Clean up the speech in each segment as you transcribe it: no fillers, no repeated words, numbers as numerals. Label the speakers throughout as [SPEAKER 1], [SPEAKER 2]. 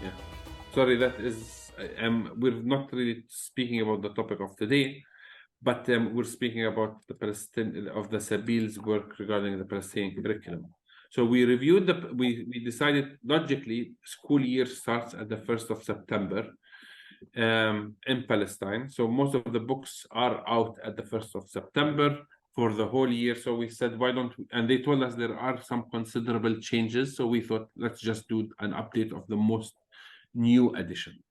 [SPEAKER 1] Yeah. Sorry, that is, we're not really speaking about the topic of today, but we're speaking about the Sabil's work regarding the Palestinian curriculum. So we reviewed we decided logically school year starts at the 1st of September in Palestine. So most of the books are out at the 1st of September for the whole year. So we said, why don't we, and they told us there are some considerable changes. So we thought, let's just do an update of the most new edition.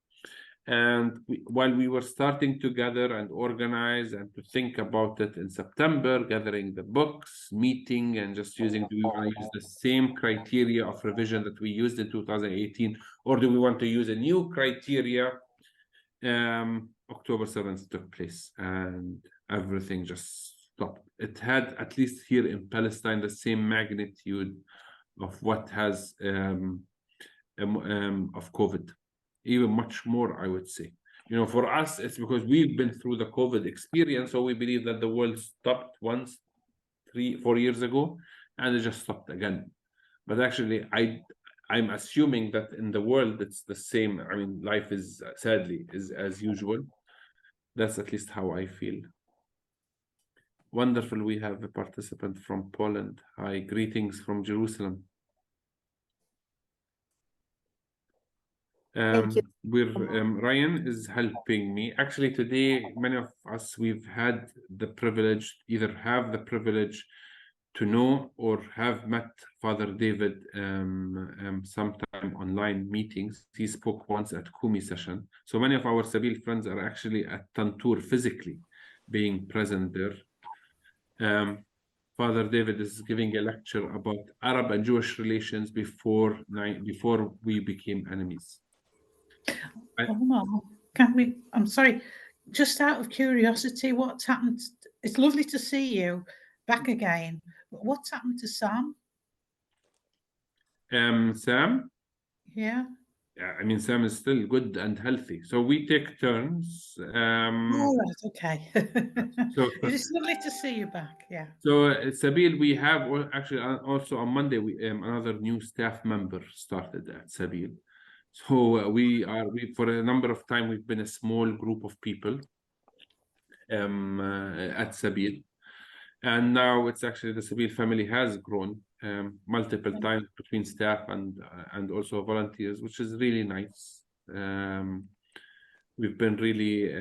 [SPEAKER 1] And while we were starting to gather and organize and to think about it in September, gathering the books, meeting, and just using, do we want to use the same criteria of revision that we used in 2018, or do we want to use a new criteria? October 7th took place and everything just stopped. It had, at least here in Palestine, the same magnitude of what has of COVID, even much more, I would say. You know, for us, it's because we've been through the COVID experience, so we believe that the world stopped once 3-4 years ago, and it just stopped again. But actually, I'm assuming that in the world it's the same. I mean, life is sadly is as usual. That's at least how I feel. Wonderful. We have a participant from Poland. Hi, greetings from Jerusalem.
[SPEAKER 2] Thank you.
[SPEAKER 1] Ryan is helping me. Actually, today, many of us, we've had the privilege, either have the privilege to know or have met Father David sometime online meetings. He spoke once at Kumi session. So many of our Sabil friends are actually at Tantur physically being present there. Father David is giving a lecture about Arab and Jewish relations before we became enemies.
[SPEAKER 3] Can we? I'm sorry, just out of curiosity, what's happened? It's lovely to see you back again. But what's happened to Sam?
[SPEAKER 1] Sam?
[SPEAKER 3] Yeah.
[SPEAKER 1] Yeah, I mean, Sam is still good and healthy. So we take turns.
[SPEAKER 3] All right, okay.
[SPEAKER 1] So
[SPEAKER 3] it's lovely to see you back. Yeah.
[SPEAKER 1] So Sabil, we have actually also on Monday another new staff member started at Sabil. So we for a number of time we've been a small group of people at Sabil, and now it's actually the Sabil family has grown multiple times between staff and also volunteers, which is really nice. We've been really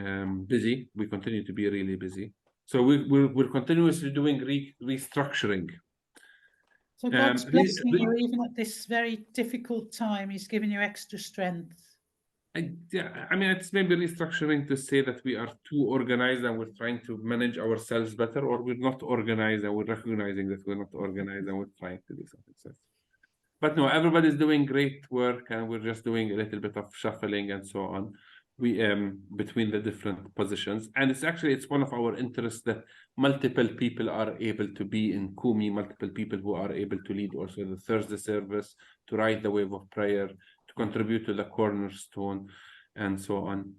[SPEAKER 1] busy. We continue to be really busy. So we're continuously doing restructuring.
[SPEAKER 3] So God's blessing you even at this very difficult time. He's given you extra strength.
[SPEAKER 1] I mean, it's maybe restructuring to say that we are too organized and we're trying to manage ourselves better, or we're not organized and we're recognizing that we're not organized and we're trying to do something. But no, everybody's doing great work and we're just doing a little bit of shuffling and so on. We between the different positions, and it's one of our interests that multiple people are able to be in Kumi, multiple people who are able to lead also the Thursday service, to write the wave of prayer, to contribute to the cornerstone, and so on.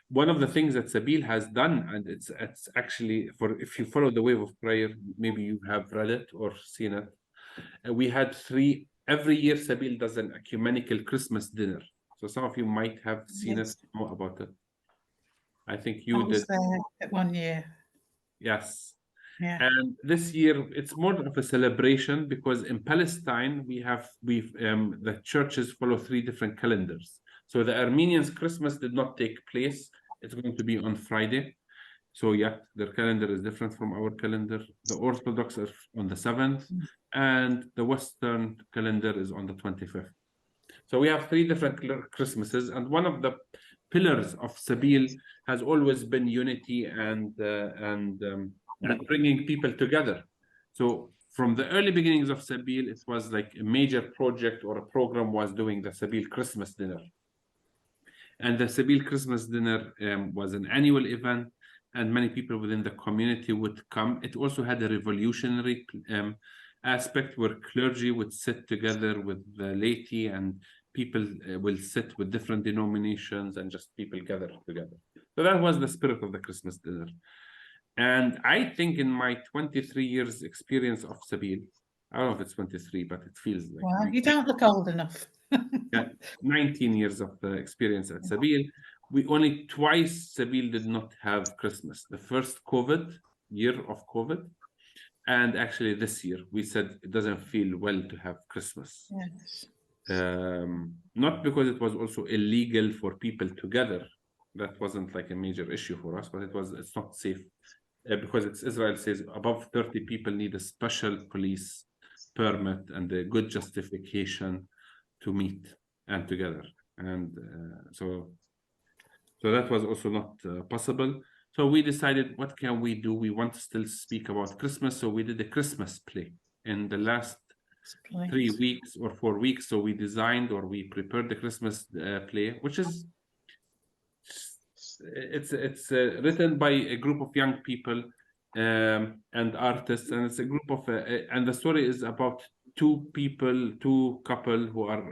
[SPEAKER 1] One of the things that Sabil has done, and it's actually, if you follow the wave of prayer, maybe you have read it or seen it. We had every year Sabil does an ecumenical Christmas dinner. So some of you might have seen it, know about it. I think you did.
[SPEAKER 3] There 1 year.
[SPEAKER 1] Yes.
[SPEAKER 3] Yeah.
[SPEAKER 1] And this year it's more of a celebration because in Palestine the churches follow 3 different calendars. So the Armenians' Christmas did not take place. It's going to be on Friday. So yeah, their calendar is different from our calendar. The Orthodox are on the 7th, and the Western calendar is on the 25th. So we have 3 different Christmases, and one of the pillars of Sabil has always been unity and bringing people together. So from the early beginnings of Sabil, it was like a major project or a program was doing the Sabil Christmas dinner. And the Sabil Christmas dinner was an annual event, and many people within the community would come. It also had a revolutionary aspect where clergy would sit together with the laity, and people will sit with different denominations and just people gather together. So that was the spirit of the Christmas dinner. And I think in my 23 years experience of Sabil, I don't know if it's 23, but it feels like
[SPEAKER 3] Well, you don't look old enough.
[SPEAKER 1] yeah, 19 years of experience at Sabil. We only twice Sabil did not have Christmas. The first year of COVID, and actually this year we said it doesn't feel well to have Christmas.
[SPEAKER 3] Yes.
[SPEAKER 1] Not because it was also illegal for people to gather. That wasn't like a major issue for us, but it's not safe because Israel says above 30 people need a special police permit and a good justification to meet and together. And so that was also not possible. So we decided, what can we do? We want to still speak about Christmas. So we did a Christmas play in the last 3 weeks or 4 weeks. So we designed or we prepared the Christmas play, which is it's written by a group of young people and artists, and it's a group of and the story is about two couple who are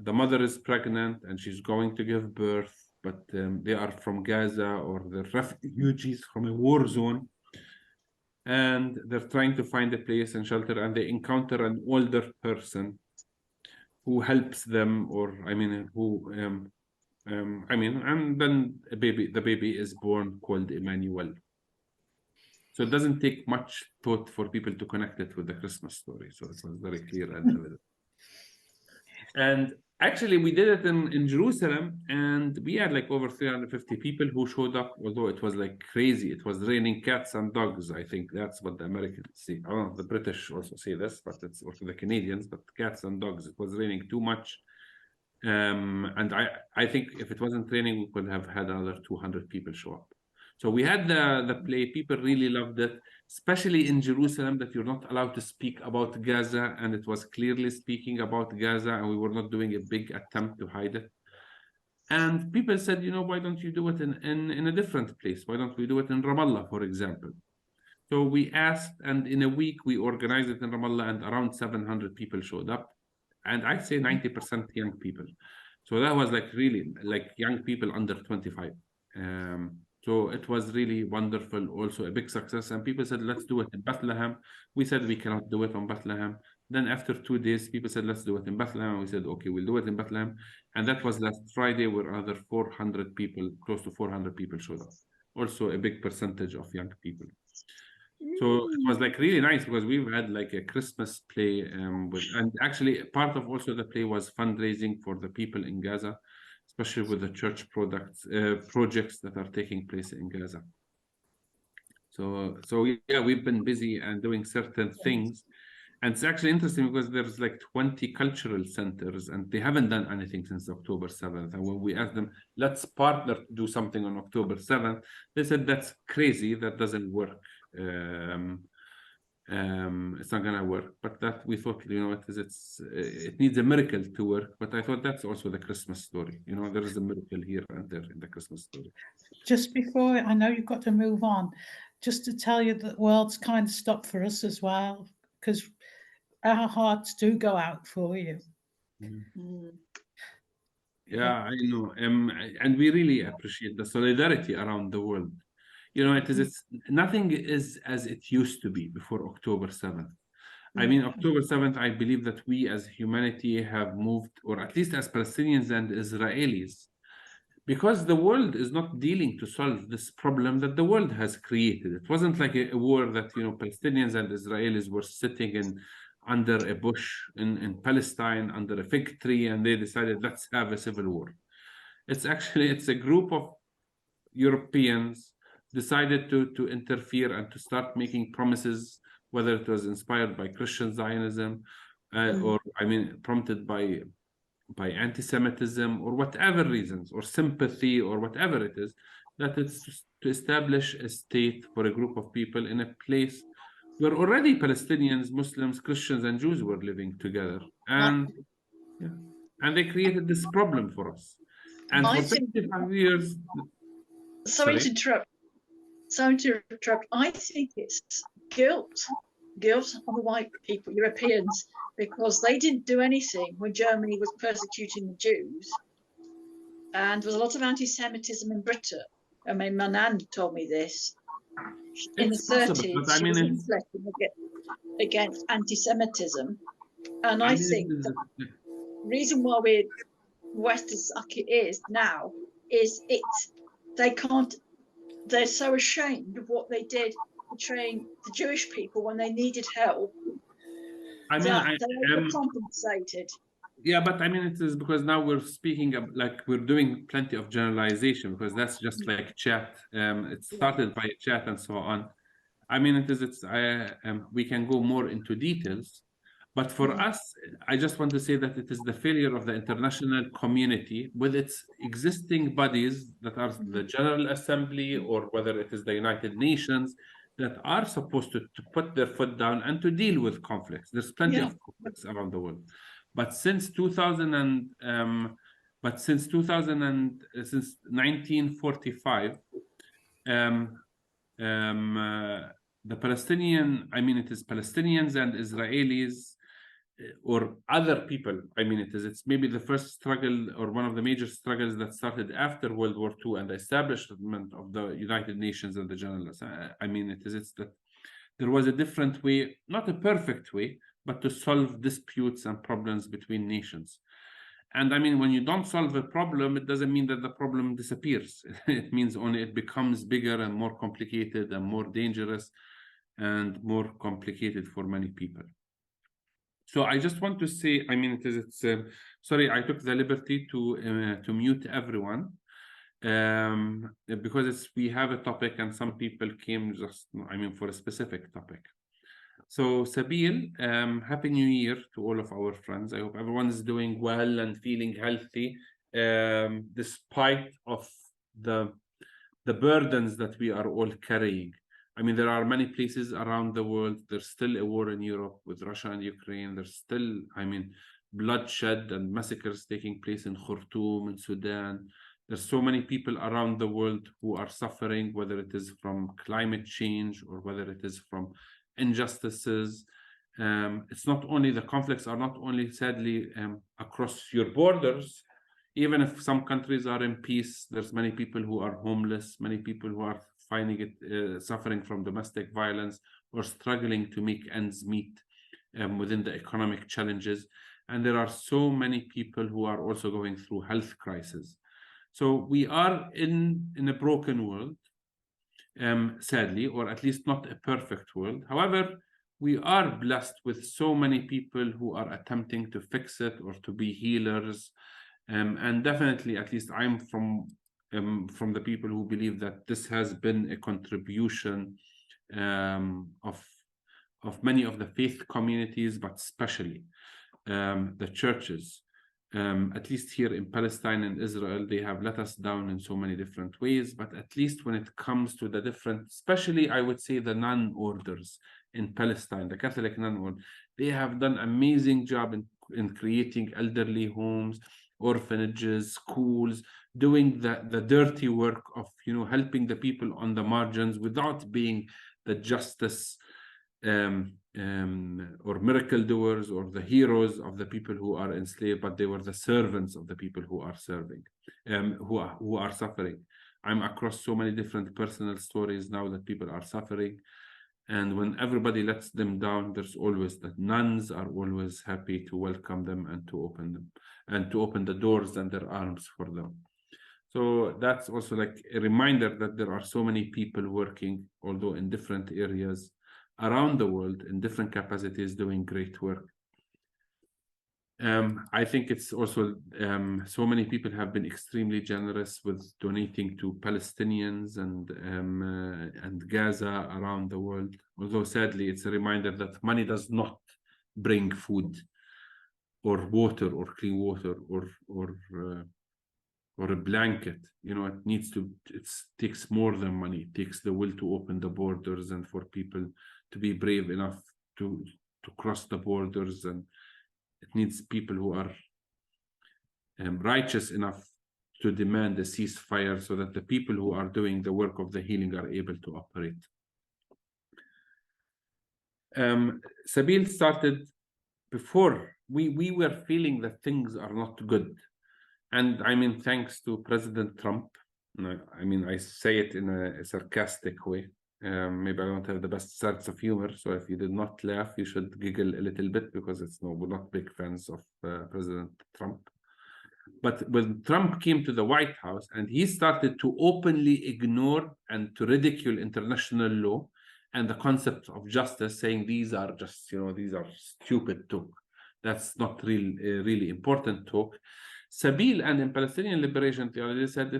[SPEAKER 1] the mother is pregnant and she's going to give birth, but they are from Gaza or they're refugees from a war zone, and they're trying to find a place and shelter, and they encounter an older person who helps them, or I mean, who and then the baby is born called Emmanuel. So it doesn't take much thought for people to connect it with the Christmas story. So it was very clear and evident. And actually, we did it in Jerusalem, and we had like over 350 people who showed up, although it was like crazy. It was raining cats and dogs. I think that's what the Americans see. I don't know, the British also say this, but it's also the Canadians, but cats and dogs. It was raining too much. And I think if it wasn't raining, we could have had another 200 people show up. So we had the play. People really loved it, especially in Jerusalem, that you're not allowed to speak about Gaza, and it was clearly speaking about Gaza, and we were not doing a big attempt to hide it. And people said, you know, why don't you do it in a different place? Why don't we do it in Ramallah, for example? So we asked, and in a week we organized it in Ramallah, and around 700 people showed up, and I'd say 90% young people. So that was like really like young people under 25. So it was really wonderful, also a big success. And people said, let's do it in Bethlehem. We said we cannot do it in Bethlehem. Then after 2 days, people said, let's do it in Bethlehem. We said, okay, we'll do it in Bethlehem. And that was last Friday, where another 400 people, close to 400 people showed up. Also a big percentage of young people. So it was like really nice because we've had like a Christmas play and actually part of also the play was fundraising for the people in Gaza, especially with the church projects that are taking place in Gaza. So yeah, we've been busy and doing certain things. And it's actually interesting because there's like 20 cultural centers and they haven't done anything since October 7th. And when we asked them, let's partner to do something on October 7th, they said, that's crazy, that doesn't work. It's not gonna work, but that we thought, you know, it needs a miracle to work. But I thought that's also the Christmas story. You know, there is a miracle here and there in the Christmas story.
[SPEAKER 3] Just before, I know you've got to move on, just to tell you that the world's kind of stopped for us as well, because our hearts do go out for you.
[SPEAKER 1] Yeah, I know. And we really appreciate the solidarity around the world. You know, it's nothing is as it used to be before October 7th. I mean, October 7th, I believe that we as humanity have moved, or at least as Palestinians and Israelis, because the world is not dealing to solve this problem that the world has created. It wasn't like a war that, you know, Palestinians and Israelis were sitting under a bush in Palestine under a fig tree and they decided, let's have a civil war. It's a group of Europeans decided to interfere and to start making promises, whether it was inspired by Christian Zionism or, I mean, prompted by anti-Semitism or whatever reasons, or sympathy or whatever it is, that it's to establish a state for a group of people in a place where already Palestinians, Muslims, Christians, and Jews were living together. And they created this problem for us. And for 65 years...
[SPEAKER 2] Sorry to interrupt. I think it's guilt on the white people, Europeans, because they didn't do anything when Germany was persecuting the Jews. And there was a lot of anti-Semitism in Britain. I mean, my nan told me this. in the
[SPEAKER 1] It's possible,
[SPEAKER 2] 30s,
[SPEAKER 1] but I
[SPEAKER 2] she
[SPEAKER 1] mean,
[SPEAKER 2] was
[SPEAKER 1] it's,
[SPEAKER 2] inflecting against anti-Semitism. And
[SPEAKER 1] I
[SPEAKER 2] I
[SPEAKER 1] mean,
[SPEAKER 2] think the reason why we're West as like it is now is they're so ashamed of what they did portraying the Jewish people when they needed help
[SPEAKER 1] I mean,
[SPEAKER 2] that
[SPEAKER 1] I
[SPEAKER 2] they
[SPEAKER 1] am.
[SPEAKER 2] overcompensated.
[SPEAKER 1] Yeah, but I mean, it is because now we're speaking like we're doing plenty of generalization because that's just like chat. It started by chat and so on. I mean, we can go more into details, but for us, I just want to say that it is the failure of the international community with its existing bodies that are the General Assembly or whether it is the United Nations that are supposed to put their foot down and to deal with conflicts. There's plenty of conflicts around the world. But since 2000 and since 1945, the Palestinian, I mean, it is Palestinians and Israelis or other people. I mean, it's maybe the first struggle or one of the major struggles that started after World War II and the establishment of the United Nations and the General Assembly. I mean, it's that there was a different way, not a perfect way, but to solve disputes and problems between nations. And I mean, when you don't solve a problem, it doesn't mean that the problem disappears. It means only it becomes bigger and more complicated and more dangerous and more complicated for many people. So I just want to say, I mean, sorry, I took the liberty to mute everyone because we have a topic and some people came just, I mean, for a specific topic. So Sabil, Happy New Year to all of our friends. I hope everyone is doing well and feeling healthy, despite of the burdens that we are all carrying. I mean, there are many places around the world. There's still a war in Europe with Russia and Ukraine. There's still, I mean, bloodshed and massacres taking place in Khartoum in Sudan. There's so many people around the world who are suffering, whether it is from climate change or whether it is from injustices. It's not only the conflicts are not only sadly across your borders. Even if some countries are in peace, there's many people who are homeless, many people who are finding it suffering from domestic violence or struggling to make ends meet within the economic challenges. And there are so many people who are also going through health crises. So we are in a broken world, sadly, or at least not a perfect world. However, we are blessed with so many people who are attempting to fix it or to be healers. And definitely, at least I'm from the people who believe that this has been a contribution of many of the faith communities, but especially the churches. At least here in Palestine and Israel, they have let us down in so many different ways. But at least when it comes to the different, especially I would say the nun orders in Palestine, the Catholic nun order, they have done an amazing job in creating elderly homes, orphanages, schools, doing the dirty work of helping the people on the margins without being the justice or miracle doers or the heroes of the people who are enslaved, but they were the servants of the people who are serving, who are suffering. I'm across so many different personal stories now that people are suffering. And when everybody lets them down, there's always that nuns are always happy to welcome them and to open the doors and their arms for them. So that's also like a reminder that there are so many people working, although in different areas around the world in different capacities doing great work. I think it's also so many people have been extremely generous with donating to Palestinians and Gaza around the world. Although sadly, it's a reminder that money does not bring food or water or clean water or a blanket. It takes more than money. It takes the will to open the borders and for people to be brave enough to cross the borders, and it needs people who are righteous enough to demand a ceasefire so that the people who are doing the work of the healing are able to operate. Sabil started before we were feeling that things are not good. And I mean, thanks to President Trump, I mean, I say it in a sarcastic way. Maybe I don't have the best sense of humor, so if you did not laugh, you should giggle a little bit, because we're not big fans of President Trump. But when Trump came to the White House and he started to openly ignore and to ridicule international law and the concept of justice, saying these are just, these are stupid talk. That's not really important talk. Sabeel and in Palestinian liberation theology said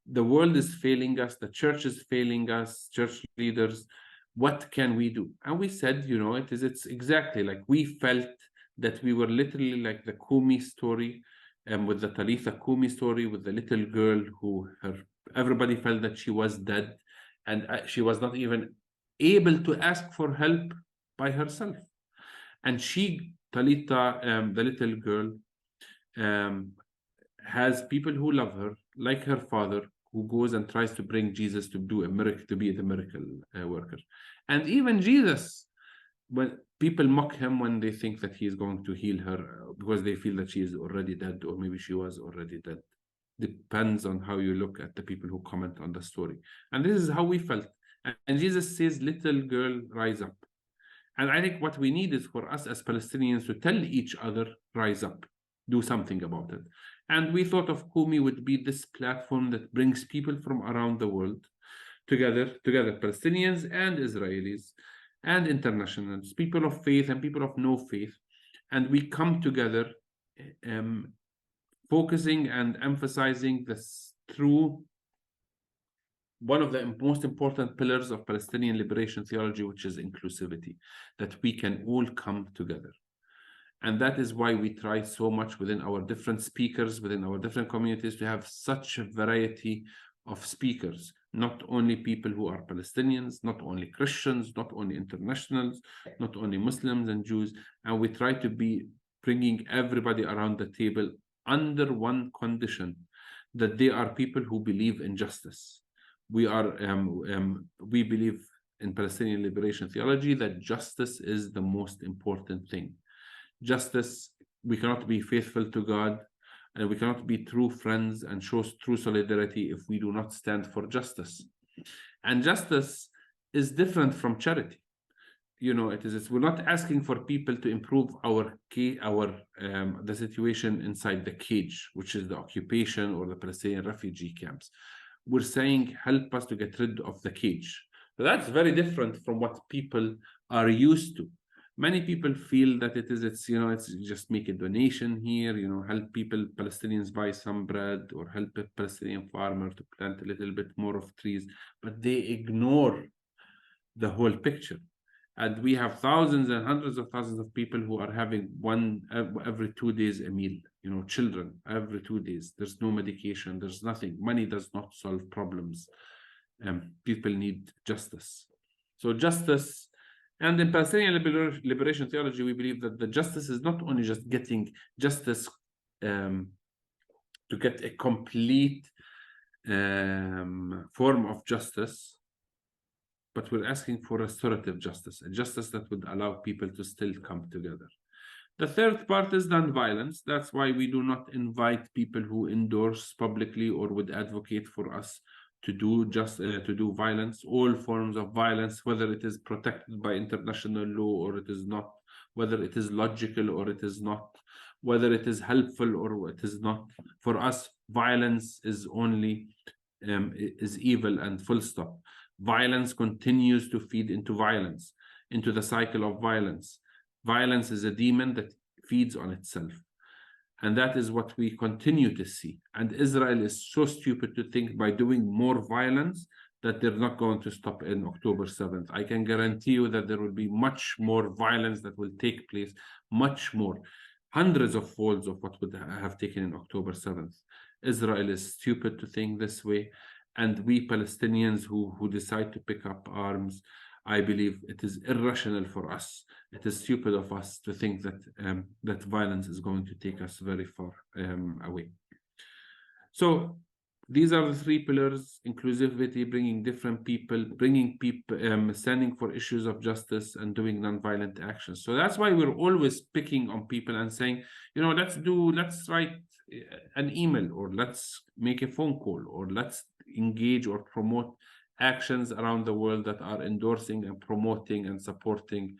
[SPEAKER 1] the world is failing us, the church is failing us, church leaders. What can we do? And we said, it's exactly like we felt that we were literally like the Kumi story, with the Talitha Kumi story, with the little girl who everybody felt that she was dead, and she was not even able to ask for help by herself. And Talitha, the little girl, has people who love her, like her father, who goes and tries to bring Jesus to do a miracle, to be the miracle worker. And even Jesus, when people mock him when they think that he is going to heal her, because they feel that she is already dead, or maybe she was already dead. Depends on how you look at the people who comment on the story. And this is how we felt. And Jesus says, little girl, rise up. And I think what we need is for us as Palestinians to tell each other, rise up, do something about it. And we thought of Kumi would be this platform that brings people from around the world together, Palestinians and Israelis and internationals, people of faith and people of no faith. And we come together, focusing and emphasizing this through one of the most important pillars of Palestinian liberation theology, which is inclusivity, that we can all come together. And that is why we try so much within our different speakers, within our different communities, to have such a variety of speakers, not only people who are Palestinians, not only Christians, not only internationals, not only Muslims and Jews. And we try to be bringing everybody around the table under one condition, that they are people who believe in justice. We believe in Palestinian liberation theology that justice is the most important thing. Justice, we cannot be faithful to God, and we cannot be true friends and show true solidarity if we do not stand for justice. And justice is different from charity. We're not asking for people to improve the situation inside the cage, which is the occupation or the Palestinian refugee camps. We're saying, help us to get rid of the cage. So that's very different from what people are used to. Many people feel that it's just make a donation here, help people, Palestinians buy some bread, or help a Palestinian farmer to plant a little bit more of trees, but they ignore the whole picture. And we have thousands and hundreds of thousands of people who are having every 2 days a meal, children every 2 days. There's no medication, there's nothing. Money does not solve problems. People need justice. So justice, and in Palestinian liberation theology, we believe that the justice is not only just getting justice to get a complete form of justice, but we're asking for restorative justice, a justice that would allow people to still come together. The third part is non-violence. That's why we do not invite people who endorse publicly or would advocate for us to do violence, all forms of violence, whether it is protected by international law or it is not, whether it is logical or it is not, whether it is helpful or it is not. For us, violence is only is evil, and full stop. Violence continues to feed into violence, into the cycle of violence. Violence is a demon that feeds on itself. And that is what we continue to see. And Israel is so stupid to think by doing more violence that they're not going to stop in October 7th. I can guarantee you that there will be much more violence that will take place, much more. Hundreds of folds of what would have taken in October 7th. Israel is stupid to think this way. And we Palestinians who decide to pick up arms, I believe it is irrational for us. It is stupid of us to think that that violence is going to take us very far away. So these are the three pillars: inclusivity, bringing different people, standing for issues of justice, and doing nonviolent actions. So that's why we're always picking on people and saying, let's write an email, or let's make a phone call, or let's engage or promote actions around the world that are endorsing and promoting and supporting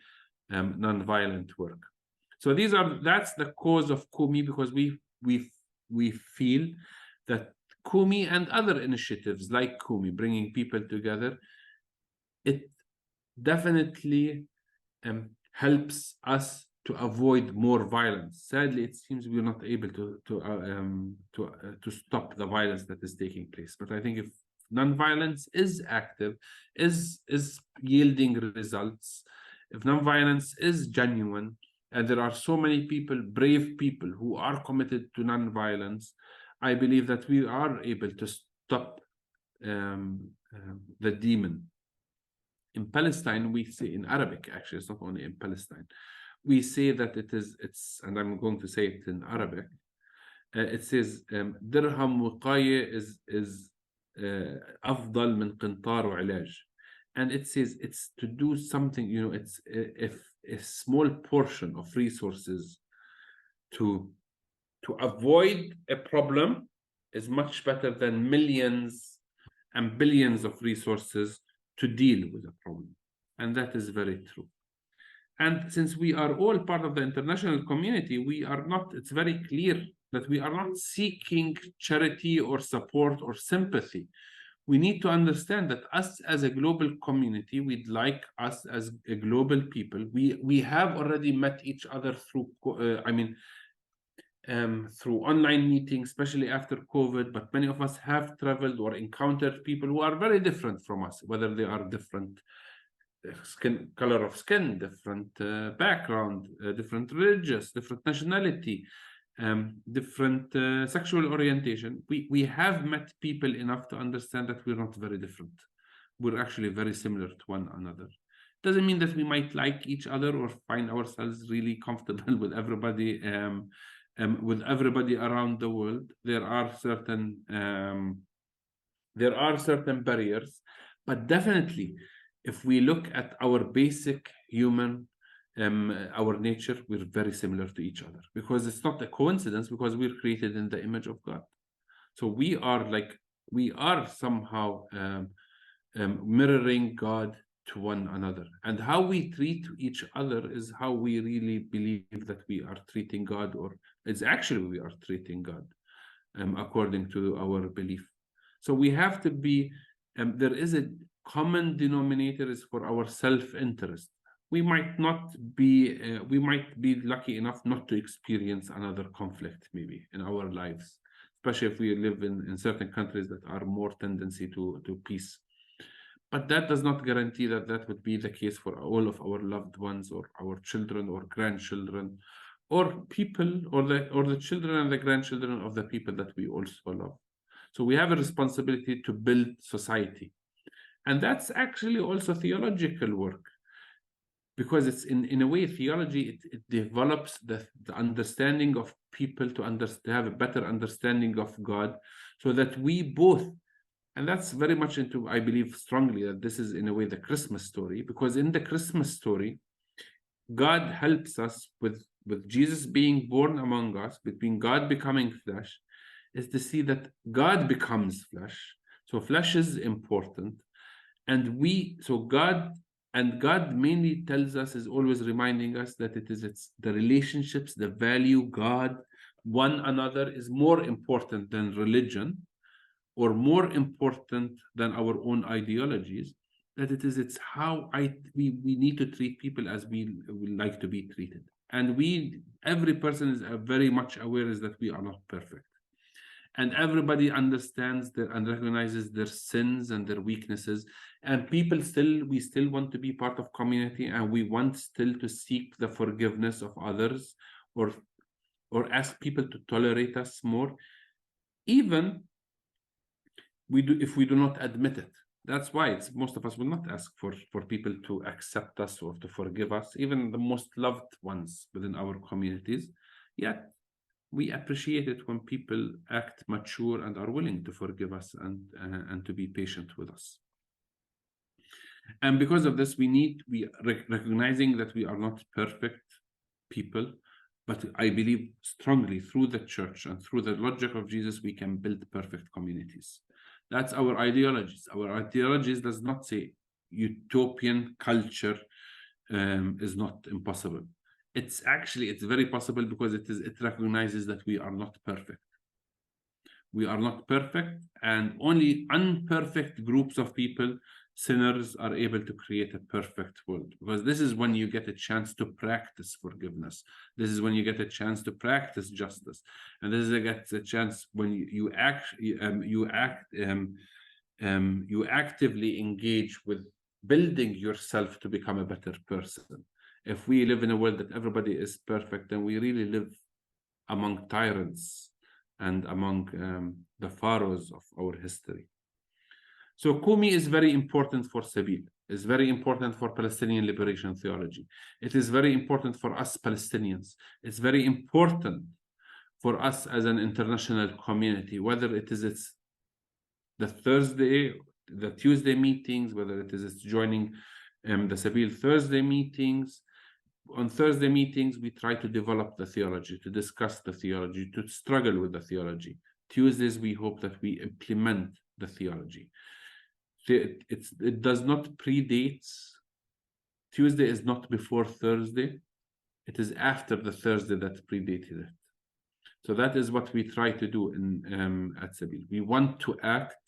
[SPEAKER 1] nonviolent work. So that's the cause of Kumi, because we feel that Kumi and other initiatives like Kumi, bringing people together, it definitely helps us to avoid more violence. Sadly, it seems we're not able to stop the violence that is taking place. But I think if nonviolence is active, is yielding results, if nonviolence is genuine, and there are so many people, brave people, who are committed to nonviolence, I believe that we are able to stop the demon. In Palestine, we say, in Arabic, actually, it's not only in Palestine, we say that it's, and I'm going to say it in Arabic. It says, درهم وقاية is أفضل من قنطار وعلاج. And it says it's to do something, you know, it's if a small portion of resources to avoid a problem is much better than millions and billions of resources to deal with a problem. And that is very true. And since we are all part of the international community, it's very clear that we are not seeking charity or support or sympathy. We need to understand that us as a global community, we'd like us as a global people, we have already met each other through, through online meetings, especially after COVID, but many of us have traveled or encountered people who are very different from us, whether they are different color of skin, different background, different religious, different nationality, different sexual orientation. We have met people enough to understand that we're not very different. We're actually very similar to one another. Doesn't mean that we might like each other or find ourselves really comfortable with everybody around the world. There are certain barriers, but definitely, if we look at our basic human, our nature, we're very similar to each other, because it's not a coincidence, because we're created in the image of God. So we are somehow mirroring God to one another. And how we treat each other is how we really believe that we are treating God, or it's actually we are treating God according to our belief. So we have to be, there is a common denominator is for our self-interest. We might be lucky enough not to experience another conflict maybe in our lives, especially if we live in certain countries that are more tendency to peace. But that does not guarantee that that would be the case for all of our loved ones, or our children or grandchildren, or people, or the children and the grandchildren of the people that we also love. So we have a responsibility to build society. And that's actually also theological work, because it's in a way, theology, it develops the understanding of people to have a better understanding of God, so that we both, and that's very much into, I believe strongly that this is in a way the Christmas story, because in the Christmas story, God helps us with Jesus being born among us, between God becoming flesh, is to see that God becomes flesh. So flesh is important. And God mainly tells us, is always reminding us that it's the relationships, the value God, one another, is more important than religion, or more important than our own ideologies. That it's how we need to treat people as we would like to be treated. And every person is very much aware is that we are not perfect. And everybody understands and recognizes their sins and their weaknesses. And we still want to be part of community, and we want still to seek the forgiveness of others, or ask people to tolerate us more, even if we do not admit it. That's why most of us will not ask for people to accept us or to forgive us, even the most loved ones within our communities. Yet we appreciate it when people act mature and are willing to forgive us and to be patient with us. And because of this, we recognizing that we are not perfect people, but I believe strongly through the church and through the logic of Jesus, we can build perfect communities. That's our ideologies. Our ideologies does not say utopian culture is not impossible. It's very possible because it recognizes that we are not perfect. We are not perfect, and only imperfect groups of people, sinners, are able to create a perfect world. Because this is when you get a chance to practice forgiveness. This is when you get a chance to practice justice, and this is a chance when you actively engage with building yourself to become a better person. If we live in a world that everybody is perfect, then we really live among tyrants and among the pharaohs of our history. So Kumi is very important for Sabil. It's very important for Palestinian liberation theology. It is very important for us Palestinians. It's very important for us as an international community, whether it is the Tuesday meetings, whether it is joining the Sabil Thursday meetings. On Thursday meetings, we try to develop the theology, to discuss the theology, to struggle with the theology. Tuesdays, we hope that we implement the theology. It does not predate. Tuesday is not before Thursday. It is after the Thursday that predated it. So that is what we try to do at Sabil. We want to act.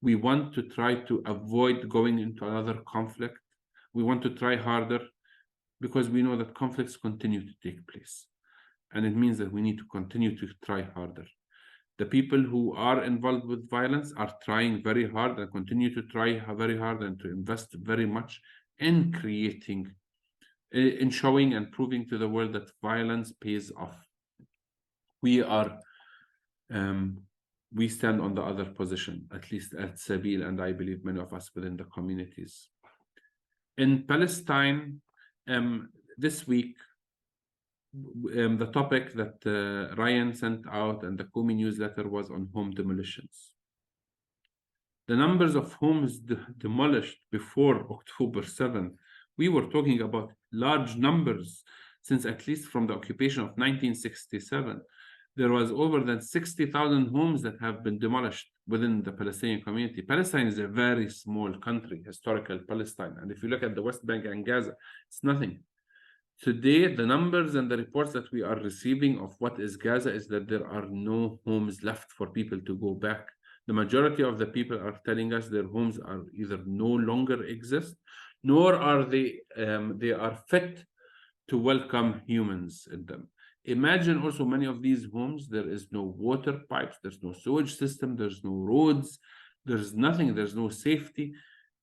[SPEAKER 1] We want to try to avoid going into another conflict. We want to try harder, because we know that conflicts continue to take place. And it means that we need to continue to try harder. The people who are involved with violence are trying very hard and continue to try very hard and to invest very much in creating, in showing and proving to the world that violence pays off. We stand on the other position, at least at Sabil, and I believe many of us within the communities. In Palestine, this week, the topic that Ryan sent out and the Kumi newsletter was on home demolitions. The numbers of homes demolished before October 7th, we were talking about large numbers since at least from the occupation of 1967. There was over than 60,000 homes that have been demolished within the Palestinian community. Palestine is a very small country, historical Palestine. And if you look at the West Bank and Gaza, it's nothing. Today, the numbers and the reports that we are receiving of what is Gaza is that there are no homes left for people to go back. The majority of the people are telling us their homes are either no longer exist, nor are they are fit to welcome humans in them. Imagine also many of these homes, there is no water pipes, there's no sewage system, there's no roads, there's nothing, there's no safety.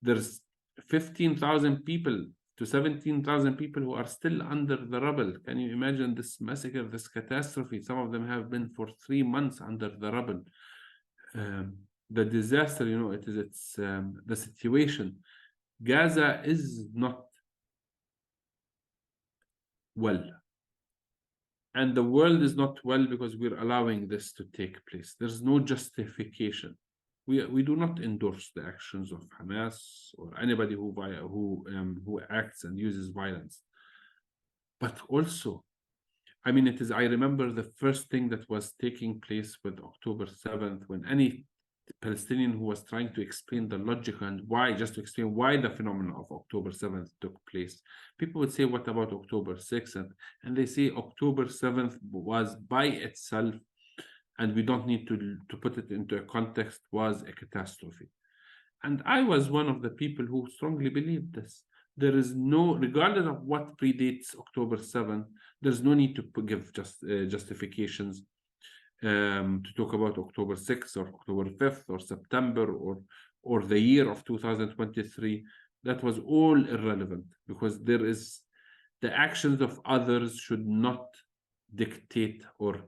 [SPEAKER 1] There's 15,000 people to 17,000 people who are still under the rubble. Can you imagine this massacre, this catastrophe? Some of them have been for 3 months under the rubble. The disaster, you know, it's the situation. Gaza is not well. And the world is not well because we're allowing this to take place. There's no justification. We do not endorse the actions of Hamas or anybody who acts and uses violence. But also, I mean, I remember the first thing that was taking place with October 7th, when any Palestinian who was trying to explain the logic and why, just to explain why the phenomenon of October 7th took place, people would say, what about October 6th? And they say October 7th was by itself, and we don't need to put it into a context, was a catastrophe. And I was one of the people who strongly believed this. There is no, regardless of what predates October 7th, there's no need to give justifications to talk about October 6th or October 5th or September or the year of 2023. That was all irrelevant, because the actions of others should not dictate or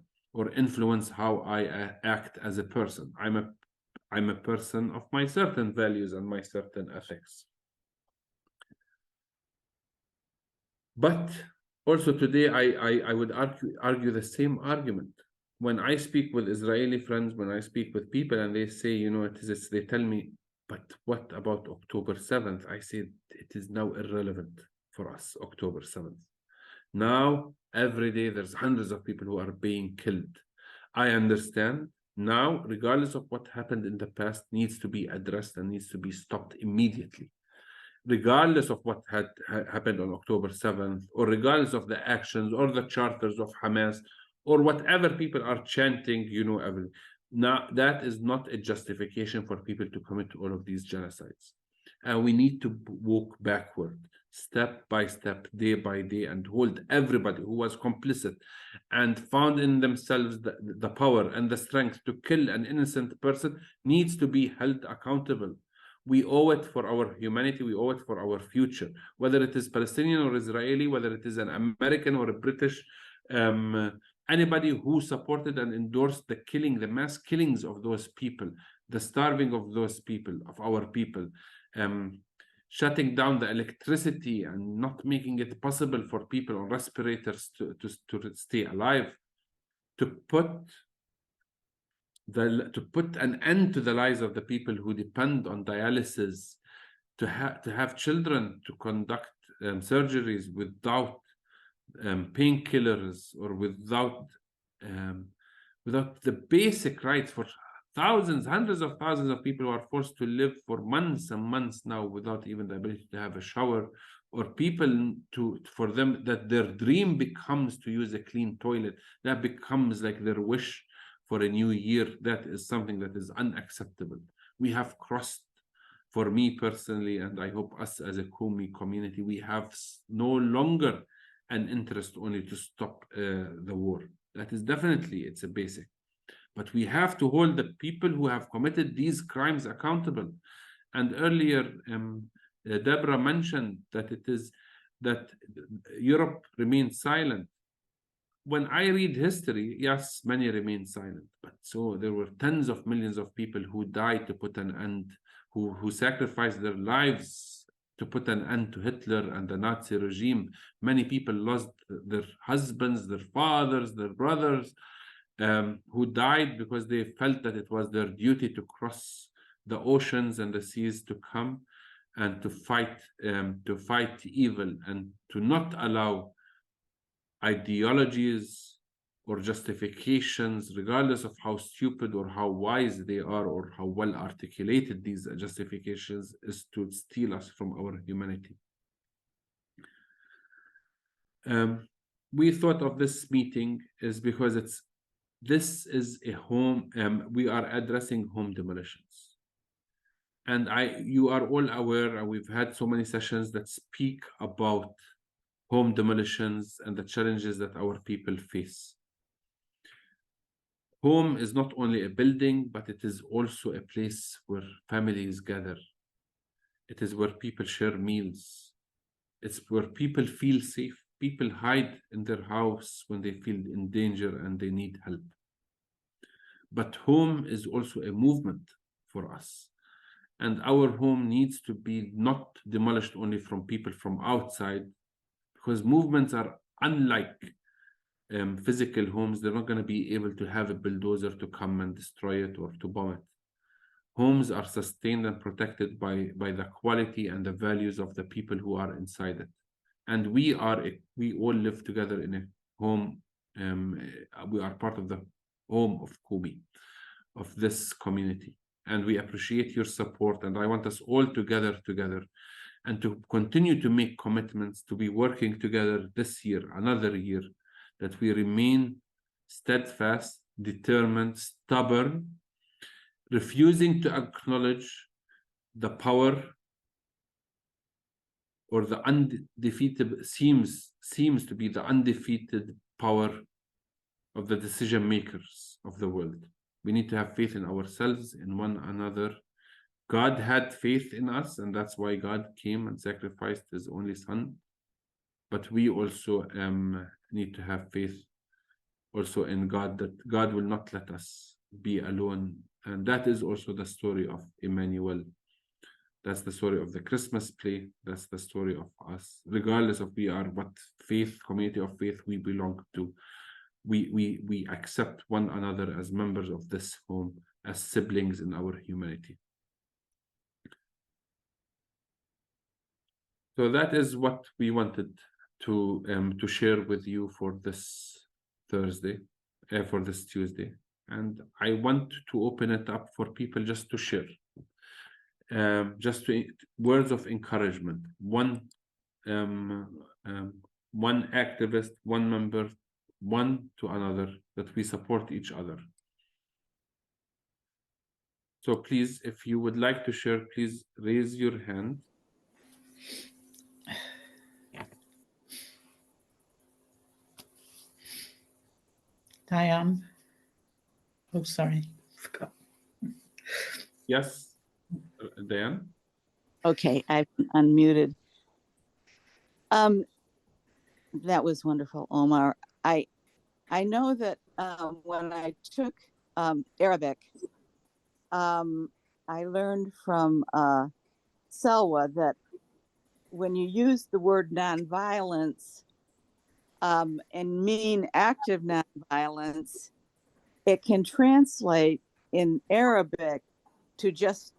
[SPEAKER 1] influence how I act as a person. I'm a person of my certain values and my certain ethics. But also today, I would argue the same argument. When I speak with Israeli friends, when I speak with people and they say, you know, they tell me, but what about October 7th? I say it is now irrelevant for us, October 7th. Now, every day, there's hundreds of people who are being killed. I understand now, regardless of what happened in the past, needs to be addressed and needs to be stopped immediately. Regardless of what had happened on October 7th, or regardless of the actions or the charters of Hamas, or whatever people are chanting, you know, everything. Now, that is not a justification for people to commit all of these genocides. And we need to walk backward, step by step, day by day, and hold everybody who was complicit and found in themselves the power and the strength to kill an innocent person needs to be held accountable. We owe it for our humanity, we owe it for our future, whether it is Palestinian or Israeli, whether it is an American or a British, anybody who supported and endorsed the killing, the mass killings of those people, the starving of those people, of our people, shutting down the electricity and not making it possible for people on respirators to stay alive, to put an end to the lives of the people who depend on dialysis, to have children to conduct surgeries without painkillers or without the basic rights for thousands, hundreds of thousands of people who are forced to live for months and months now without even the ability to have a shower, or people for them that their dream becomes to use a clean toilet. That becomes like their wish for a new year. That is something that is unacceptable. We have crossed, for me personally, and I hope us as a Kumi community, we have no longer an interest only to stop the war. That is definitely, it's a basic. But we have to hold the people who have committed these crimes accountable. And earlier, Deborah mentioned that it is that Europe remains silent. When I read history, yes, many remain silent, but so there were tens of millions of people who died to put an end, who sacrificed their lives to put an end to Hitler and the Nazi regime. Many people lost their husbands, their fathers, their brothers, who died because they felt that it was their duty to cross the oceans and the seas to come and to fight evil, and to not allow ideologies or justifications, regardless of how stupid or how wise they are or how well articulated these justifications, is to steal us from our humanity. We thought of this meeting is because this is a home, we are addressing home demolitions. And you are all aware, and we've had so many sessions that speak about home demolitions and the challenges that our people face. Home is not only a building, but it is also a place where families gather. It is where people share meals. It's where people feel safe. People hide in their house when they feel in danger and they need help. But home is also a movement for us. And our home needs to be not demolished only from people from outside, because movements are unlike physical homes. They're not going to be able to have a bulldozer to come and destroy it or to bomb it. Homes are sustained and protected by the quality and the values of the people who are inside it. And we all live together in a home. We are part of the home of Kumi, of this community. And we appreciate your support. And I want us all together and to continue to make commitments to be working together this year, another year, that we remain steadfast, determined, stubborn, refusing to acknowledge the power or the undefeated, seems to be the undefeated power of the decision makers of the world. We need to have faith in ourselves, in one another. God had faith in us, and that's why God came and sacrificed his only son. But we also need to have faith also in God, that God will not let us be alone. And that is also the story of Emmanuel. That's the story of the Christmas play. That's the story of us, regardless of we are what faith, community of faith we belong to. We accept one another as members of this home, as siblings in our humanity. So that is what we wanted to share with you for this Thursday, for this Tuesday. and I want to open it up for people just to share, just to words of encouragement. One activist, one member, one to another, that we support each other. So please, if you would like to share, please raise your hand.
[SPEAKER 3] Diane. Oh, sorry. Forgot.
[SPEAKER 1] Yes, Diane.
[SPEAKER 4] Okay, I've unmuted. That was wonderful, Omar. I know that when I took Arabic, I learned from Selwa that when you use the word nonviolence and mean active nonviolence, it can translate in Arabic to just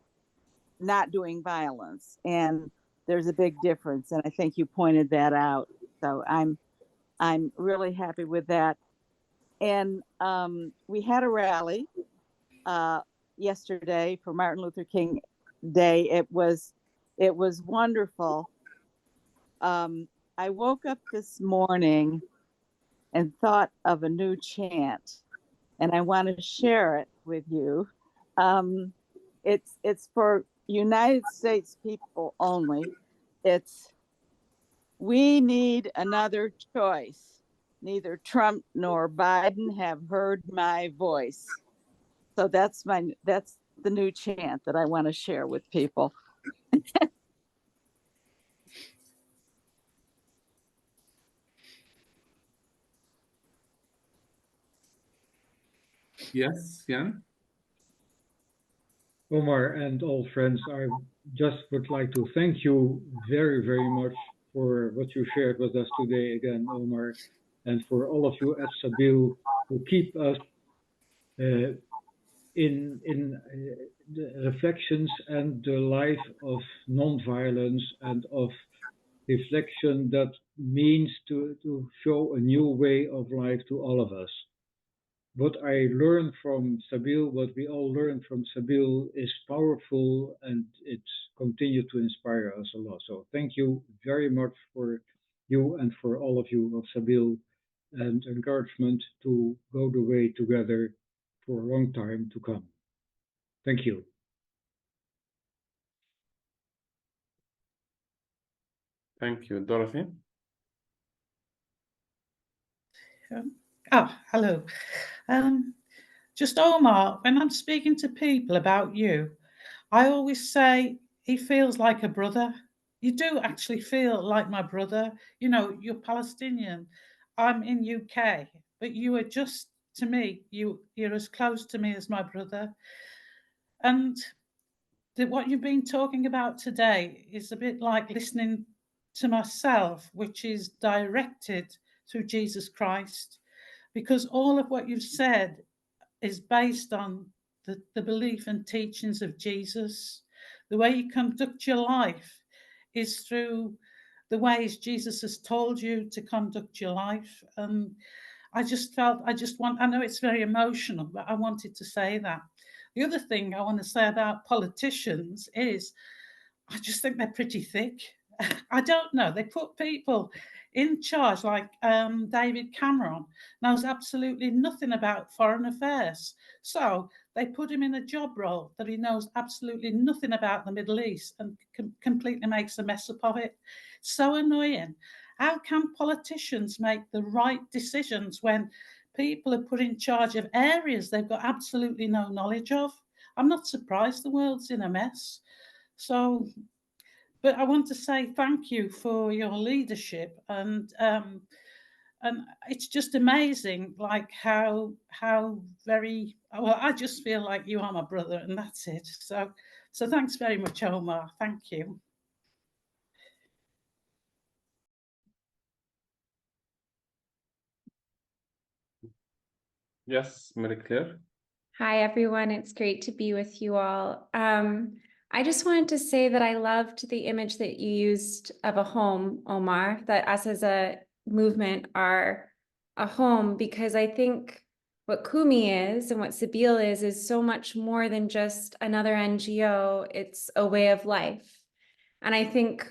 [SPEAKER 4] not doing violence. And there's a big difference. And I think you pointed that out. So I'm really happy with that. And we had a rally yesterday for Martin Luther King Day. It was wonderful. I woke up this morning and thought of a new chant, and I want to share it with you. It's for United States people only. It's, we need another choice. Neither Trump nor Biden have heard my voice. So that's the new chant that I want to share with people.
[SPEAKER 1] Yes, Jan.
[SPEAKER 5] Omar and all friends, I just would like to thank you very, very much for what you shared with us today again, Omar, and for all of you at Sabil who keep us in the reflections and the life of non-violence and of reflection that means to show a new way of life to all of us. What I learned from Sabil, what we all learned from Sabil is powerful, and it's continued to inspire us a lot. So thank you very much for you and for all of you of Sabil, and encouragement to go the way together for a long time to come. Thank you.
[SPEAKER 1] Thank you, Dorothy.
[SPEAKER 3] Oh, hello. Just Omar, when I'm speaking to people about you, I always say he feels like a brother. You do actually feel like my brother. You know, you're Palestinian. I'm in UK, but you are just, to me, you're as close to me as my brother. And what you've been talking about today is a bit like listening to myself, which is directed through Jesus Christ, because all of what you've said is based on the belief and teachings of Jesus. The way you conduct your life is through the ways Jesus has told you to conduct your life. And I know it's very emotional, but I wanted to say that. The other thing I want to say about politicians is I just think they're pretty thick. I don't know. They put people in charge like David Cameron knows absolutely nothing about foreign affairs. So they put him in a job role that he knows absolutely nothing about the Middle East and completely makes a mess up of it. So annoying. How can politicians make the right decisions when people are put in charge of areas they've got absolutely no knowledge of? I'm not surprised the world's in a mess. So, but I want to say thank you for your leadership, and it's just amazing, like how very well. I just feel like you are my brother, and that's it. So thanks very much, Omar. Thank you.
[SPEAKER 1] Yes, Marie-Claire.
[SPEAKER 6] Hi, everyone. It's great to be with you all. I just wanted to say that I loved the image that you used of a home, Omar, that us as a movement are a home, because I think what Kumi is and what Sabeel is so much more than just another NGO. It's a way of life. And I think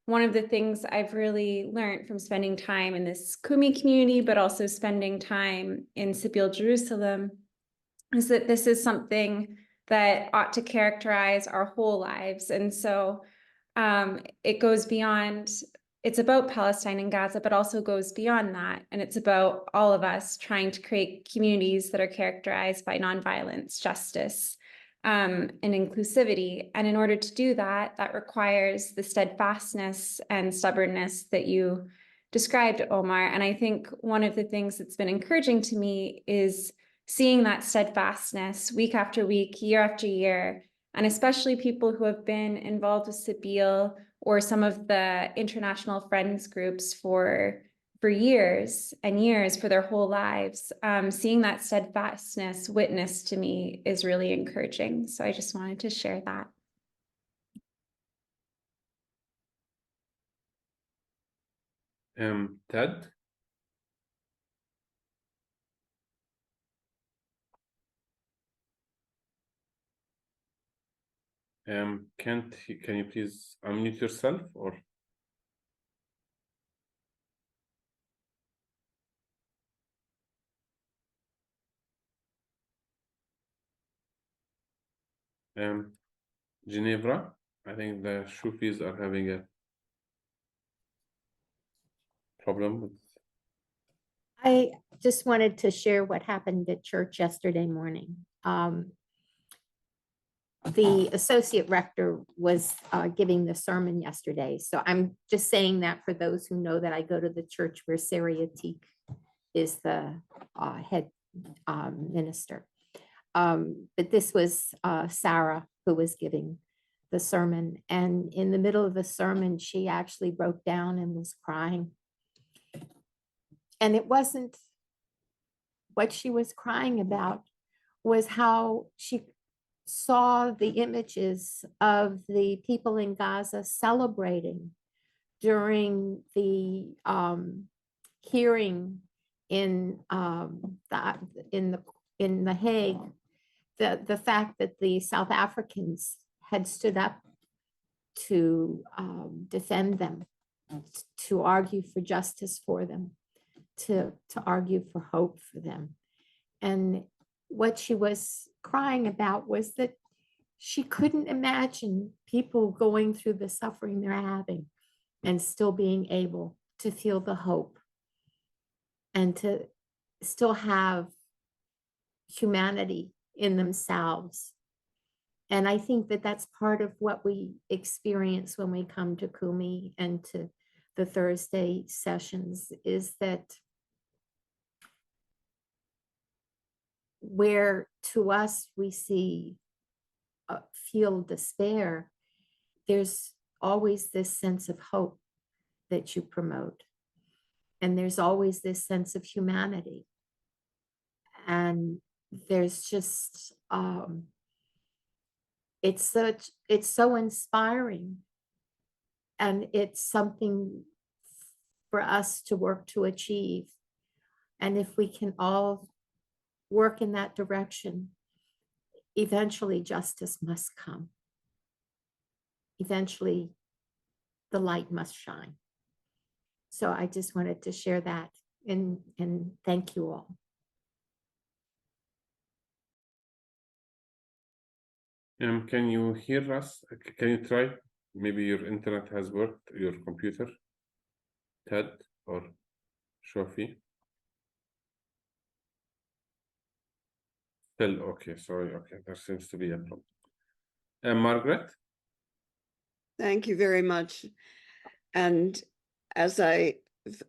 [SPEAKER 6] one of the things I've really learned from spending time in this Kumi community, but also spending time in Sabeel, Jerusalem, is that this is something that ought to characterize our whole lives. And so it goes beyond, it's about Palestine and Gaza, but also goes beyond that. And it's about all of us trying to create communities that are characterized by nonviolence, justice, and inclusivity. And in order to do that, that requires the steadfastness and stubbornness that you described, Omar. And I think one of the things that's been encouraging to me is seeing that steadfastness week after week, year after year, and especially people who have been involved with Sabeel or some of the international friends groups for years and years, for their whole lives. Seeing that steadfastness witnessed to me is really encouraging. So I just wanted to share that.
[SPEAKER 1] Ted? Can you please unmute yourself or? Ginevra, I think the Shufis are having a problem with.
[SPEAKER 7] I just wanted to share what happened at church yesterday morning. The associate rector was giving the sermon yesterday. So I'm just saying that for those who know that I go to the church where Sarah Yatik is the head minister. But this was Sarah who was giving the sermon. And in the middle of the sermon, she actually broke down and was crying. And it wasn't what she was crying about, was how she saw the images of the people in Gaza celebrating during the hearing in the Hague, the fact that the South Africans had stood up to defend them, to argue for justice for them, to argue for hope for them. And what she was crying about was that she couldn't imagine people going through the suffering they're having and still being able to feel the hope and to still have humanity in themselves. And I think that that's part of what we experience when we come to Kumi and to the Thursday sessions, is that where to us we feel despair, there's always this sense of hope that you promote. And there's always this sense of humanity. And there's just, it's so inspiring. And it's something for us to work to achieve. And if we can all work in that direction, eventually justice must come. Eventually, the light must shine. So I just wanted to share that, and thank you all.
[SPEAKER 1] Can you hear us? Can you try? Maybe your internet has worked, your computer, Ted or Shofi? Still okay, sorry, okay, there seems to be a problem. Margaret?
[SPEAKER 8] Thank you very much. And as I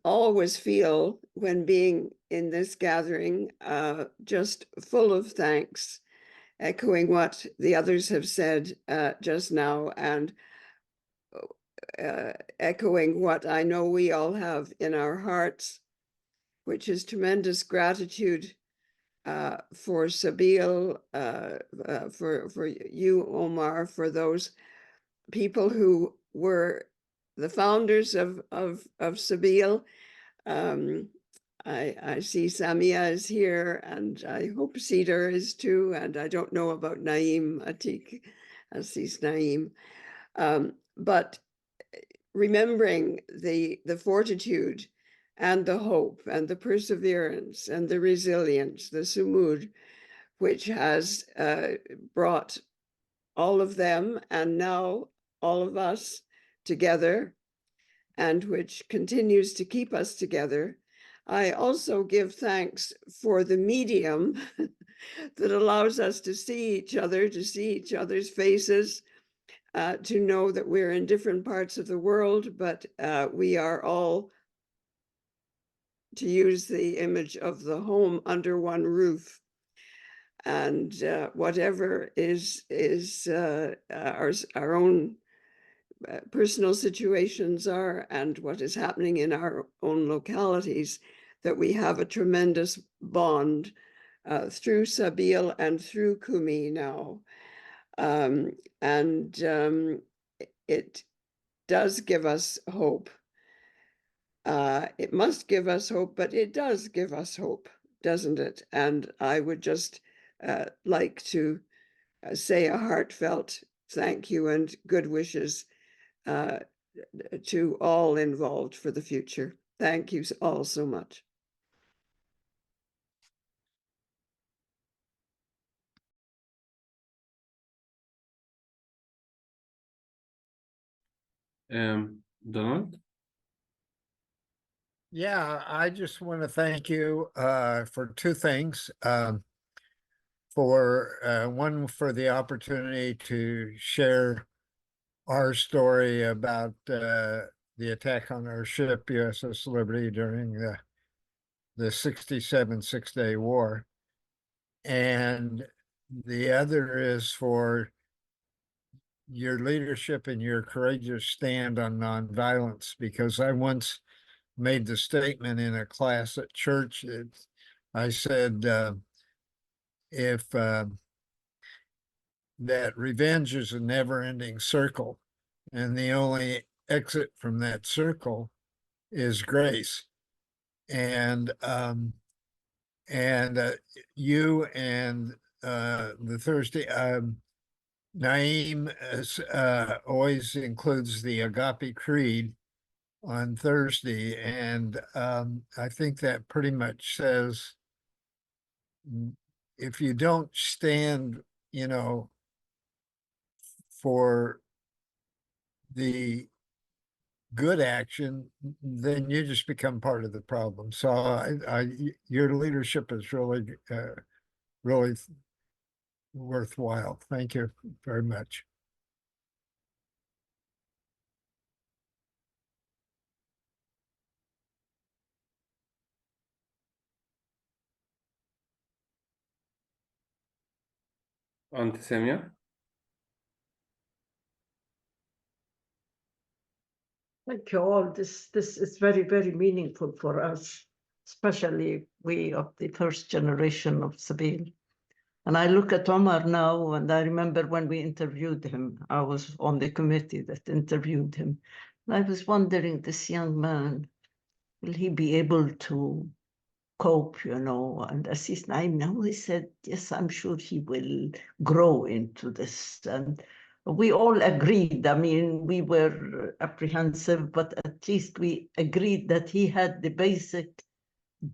[SPEAKER 8] always feel when being in this gathering, just full of thanks, echoing what the others have said just now, and echoing what I know we all have in our hearts, which is tremendous gratitude for Sabeel, for you, Omar, for those people who were the founders of Sabeel, I see Samia is here, and I hope Cedar is too, and I don't know about Naeem Atik, Assis Naeem. But remembering the fortitude and the hope and the perseverance and the resilience, the sumud, which has brought all of them and now all of us together, and which continues to keep us together. I also give thanks for the medium that allows us to see each other, to see each other's faces, to know that we're in different parts of the world, but we are all, to use the image of the home, under one roof. And whatever is our own personal situations are, and what is happening in our own localities, that we have a tremendous bond through Sabil and through Kumi now. It does give us hope. It must give us hope, but it does give us hope, doesn't it? And I would just like to say a heartfelt thank you and good wishes to all involved for the future. Thank you all so much.
[SPEAKER 1] Donald?
[SPEAKER 9] Yeah, I just want to thank you for two things. For one, for the opportunity to share our story about the attack on our ship, USS Liberty, during the 67 Six-Day War. And the other is for your leadership and your courageous stand on nonviolence, because I once made the statement in a class at church. I said, if that revenge is a never-ending circle, and the only exit from that circle is grace. And you and the Thursday, Naeem always includes the Agape Creed on Thursday, and I think that pretty much says, if you don't stand, for the good action, then you just become part of the problem. So your leadership is really, really worthwhile. Thank you very much.
[SPEAKER 1] Auntie Samia?
[SPEAKER 10] Thank you all. This is very, very meaningful for us, especially we of the first generation of Sabine. And I look at Omar now, and I remember when we interviewed him, I was on the committee that interviewed him. And I was wondering, this young man, will he be able to cope, And Assis Naim now, he said, yes, I'm sure he will grow into this. And we all agreed. I mean, we were apprehensive, but at least we agreed that he had the basic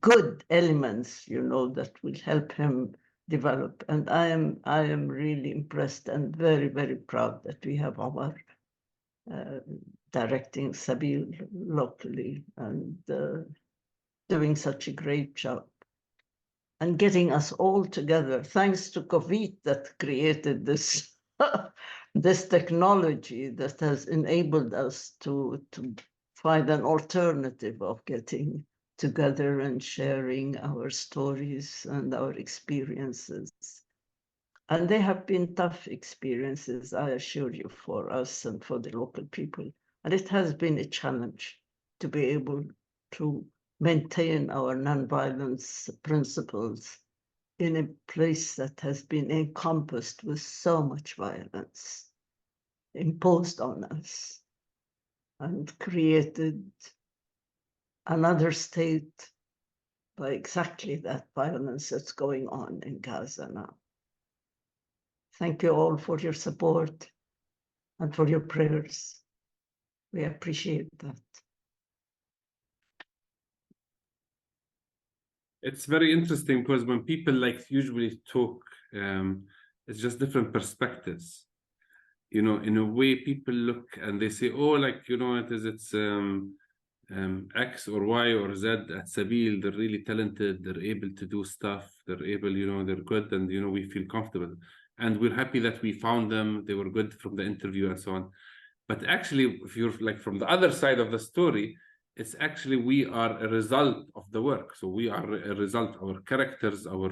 [SPEAKER 10] good elements, that will help him develop. And I am really impressed and very, very proud that we have our directing Sabil locally and doing such a great job and getting us all together, thanks to COVID that created this this technology that has enabled us to find an alternative of getting together and sharing our stories and our experiences. And they have been tough experiences, I assure you, for us and for the local people. And it has been a challenge to be able to maintain our nonviolence principles in a place that has been encompassed with so much violence imposed on us and created another state by exactly that violence that's going on in Gaza now. Thank you all for your support and for your prayers. We appreciate that.
[SPEAKER 1] It's very interesting because when people like usually talk, it's just different perspectives. You know, in a way, people look and they say, "Oh, like it's X or Y or Z at Sabil. They're really talented. They're able to do stuff. They're able, they're good, and we feel comfortable, and we're happy that we found them. They were good from the interview and so on." But actually, if you're like from the other side of the story, it's actually we are a result of the work. So we are a result. Our characters, our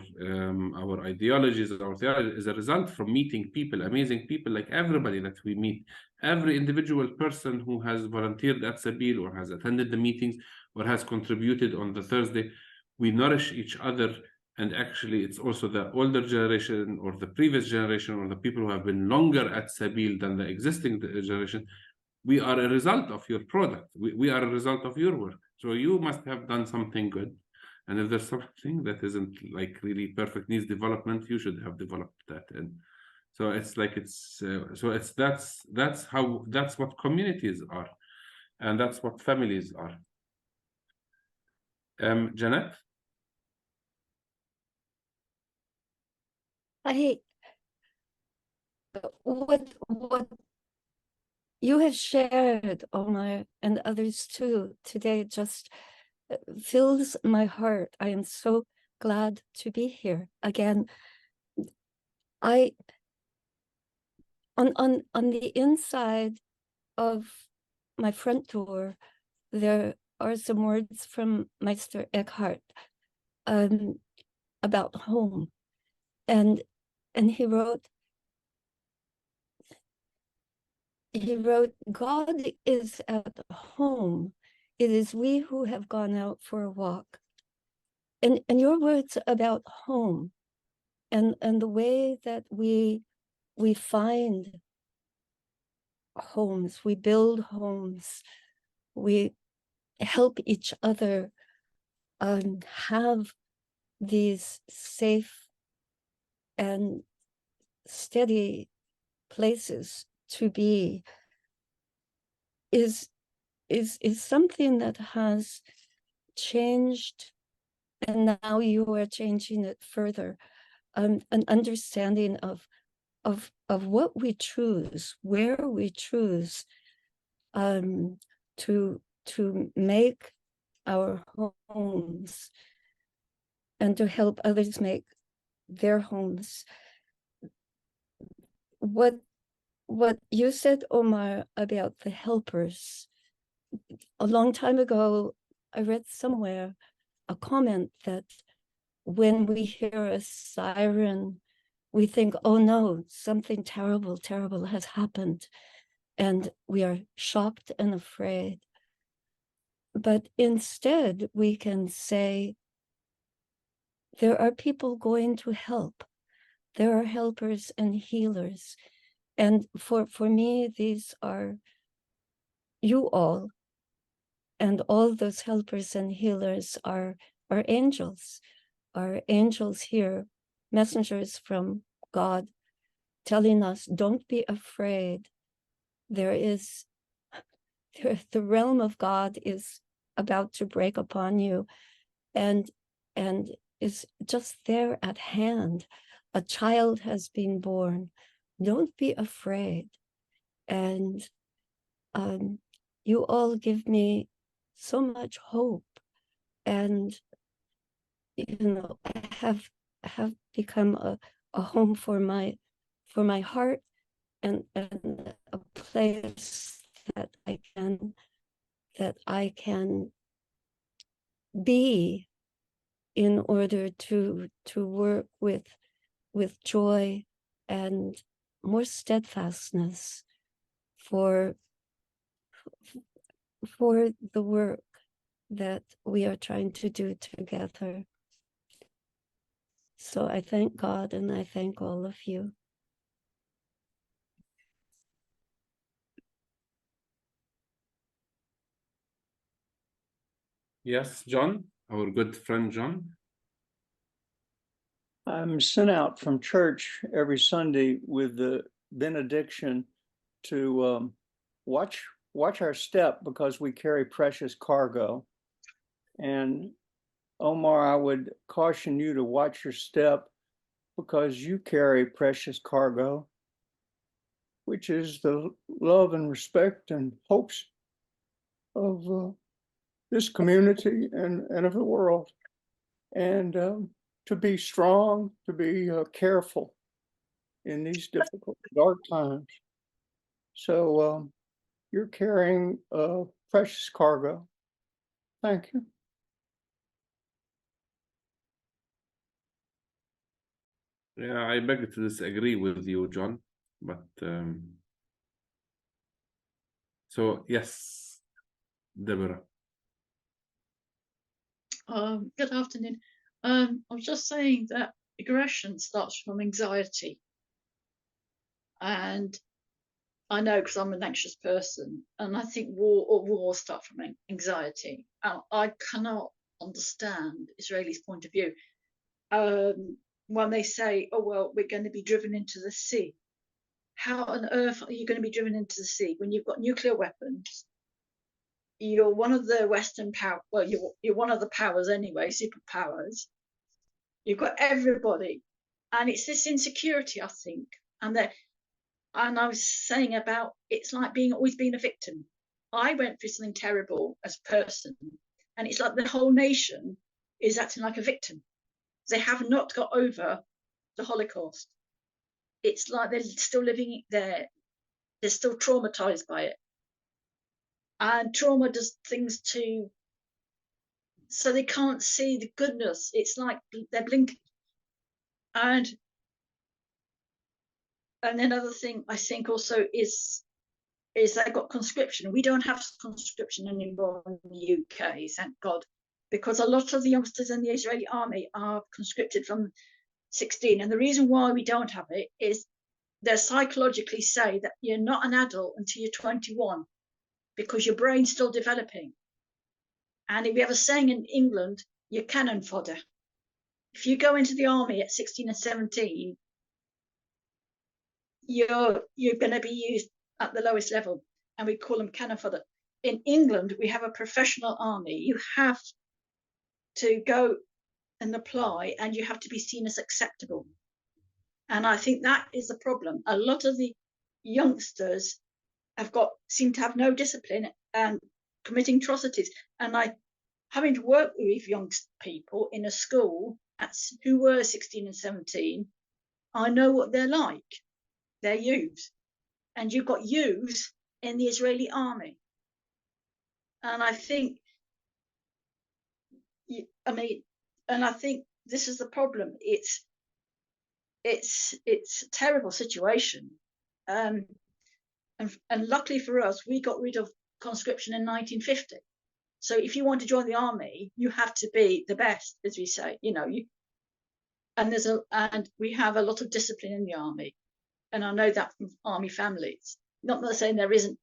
[SPEAKER 1] ideologies, our theology is a result from meeting people, amazing people like everybody that we meet. Every individual person who has volunteered at Sabil or has attended the meetings or has contributed on the Thursday, we nourish each other. And actually, it's also the older generation or the previous generation or the people who have been longer at Sabil than the existing generation. We are a result of your product. We are a result of your work. So you must have done something good. And if there's something that isn't like really perfect, needs development, you should have developed that. And so it's like that's what communities are, and that's what families are. Janet?
[SPEAKER 11] What you have shared, Omar, and others too, today just fills my heart. I am so glad to be here again. On the inside of my front door, there are some words from Meister Eckhart about home, and he wrote, God is at home. It is we who have gone out for a walk. And your words about home and the way that we find homes, we build homes, we help each other have these safe and steady places to be is something that has changed, and now you are changing it further. An understanding of what we choose, where we choose to make our homes and to help others make their homes. What you said, Omar, about the helpers. A long time ago, I read somewhere a comment that when we hear a siren, we think, oh no, something terrible, terrible has happened. And we are shocked and afraid. But instead, we can say, there are people going to help. There are helpers and healers. And for me, these are you all. And all those helpers and healers are angels here, messengers from God, telling us, don't be afraid. The realm of God is about to break upon you and is just there at hand. A child has been born. Don't be afraid. And you all give me so much hope, and have become a home for my heart, and a place that I can be in order to work with joy and more steadfastness for the work that we are trying to do together. So I thank God and I thank all of you.
[SPEAKER 1] Yes, John? our good friend John?
[SPEAKER 12] I'm sent out from church every Sunday with the benediction to watch our step, because we carry precious cargo. And Omar, I would caution you to watch your step, because you carry precious cargo, which is the love and respect and hopes of this community and of the world. And to be strong, to be careful in these difficult, dark times. So you're carrying precious cargo. Thank you.
[SPEAKER 1] Yeah, I beg to disagree with you, John, but so yes, Deborah.
[SPEAKER 2] Good afternoon. I was just saying that aggression starts from anxiety. And I know, because I'm an anxious person, and I think war starts from anxiety. I cannot understand Israelis' point of view when they say, oh, well, we're going to be driven into the sea. How on earth are you going to be driven into the sea when you've got nuclear weapons? You're one of the Western power. Well, you're one of the powers anyway, superpowers. You've got everybody, and it's this insecurity, I think, and I was saying about it's like always being a victim. I went through something terrible as a person, and it's like the whole nation is acting like a victim. They have not got over the Holocaust. It's like they're still living there. They're still traumatized by it. And trauma does things so they can't see the goodness. It's like they're blinking. And another thing I think also is they got conscription. We don't have conscription anymore in the UK, thank God, because a lot of the youngsters in the Israeli army are conscripted from 16. And the reason why we don't have it is they psychologically say that you're not an adult until you're 21, because your brain's still developing. And if we have a saying in England, you're cannon fodder. If you go into the army at 16 and 17, you're going to be used at the lowest level, and we call them cannon fodder. In England, we have a professional army. You have to go and apply, and you have to be seen as acceptable. And I think that is the problem. A lot of the youngsters seem to have no discipline and committing atrocities. And having to work with young people in a school who were 16 and 17, I know what they're like. They're youths. And you've got youths in the Israeli army. And I think, I think this is the problem. It's a terrible situation. And luckily for us, we got rid of conscription in 1950. So if you want to join the army, you have to be the best, as we say, and we have a lot of discipline in the army. And I know that from army families. Not that saying there isn't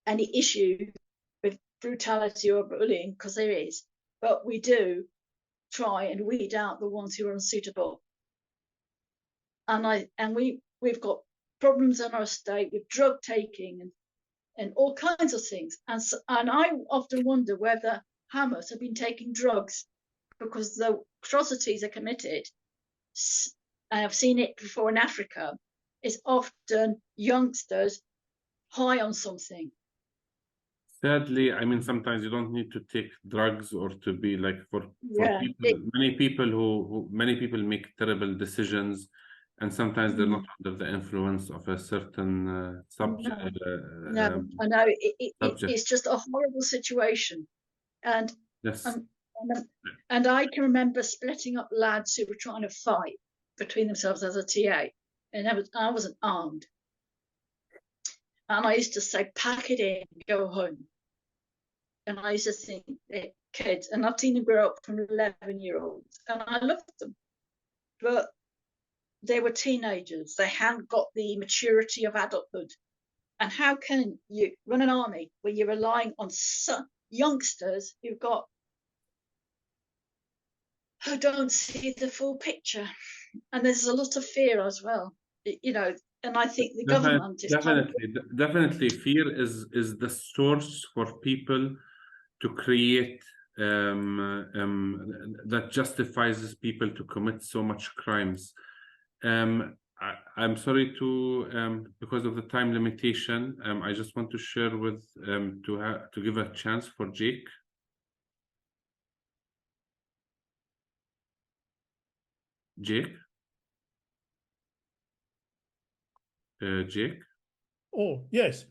[SPEAKER 2] any issue with brutality or bullying, because there is, but we do try and weed out the ones who are unsuitable. And we've got problems in our state with drug taking and all kinds of things. And I often wonder whether Hamas have been taking drugs, because the atrocities are committed, and I've seen it before in Africa, is often youngsters high on something.
[SPEAKER 1] Sadly, sometimes you don't need to take drugs or to be like for people. Many people make terrible decisions, and sometimes they're not under the influence of a certain subject.
[SPEAKER 2] No, I know it's just a horrible situation, and
[SPEAKER 1] yes.
[SPEAKER 2] And I can remember splitting up lads who were trying to fight between themselves as a TA, and I wasn't armed. And I used to say, pack it in, go home. And I used to think, kids, and I've seen them grow up from 11-year-olds, and I loved them. But they were teenagers. They hadn't got the maturity of adulthood. And how can you run an army where you're relying on youngsters who've got who don't see the full picture. And there's a lot of fear as well, you know, and I think the government is
[SPEAKER 1] definitely fear is the source for people to create that justifies people to commit so much crimes. I'm sorry to because of the time limitation. I just want to share with to give a chance for Jake. Jake. Jake.
[SPEAKER 13] Oh, yes.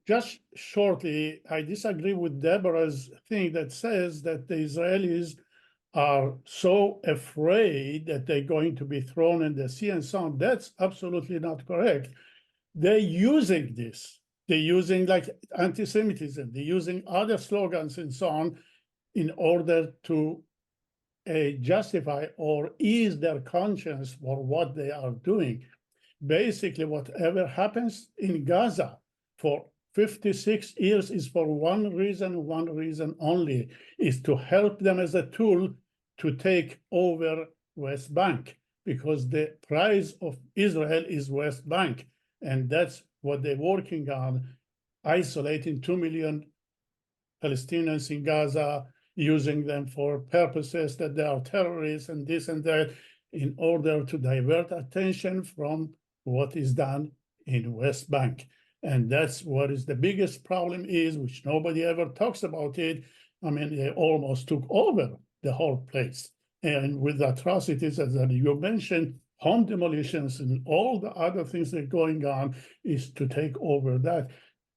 [SPEAKER 13] Just shortly, I disagree with Deborah's thing that says that the Israelis are so afraid that they're going to be thrown in the sea and so on. That's absolutely not correct. They're using this. They're using like anti-Semitism. They're using other slogans and so on in order to justify or ease their conscience for what they are doing. Basically, whatever happens in Gaza for 56 years is for one reason only, is to help them as a tool to take over West Bank, because the prize of Israel is West Bank. And that's what they're working on, isolating 2 million Palestinians in Gaza, using them for purposes that they are terrorists and this and that, in order to divert attention from what is done in West Bank. And that's what is the biggest problem is, which nobody ever talks about it. I mean, they almost took over the whole place. And with the atrocities as you mentioned, home demolitions and all the other things that are going on is to take over that.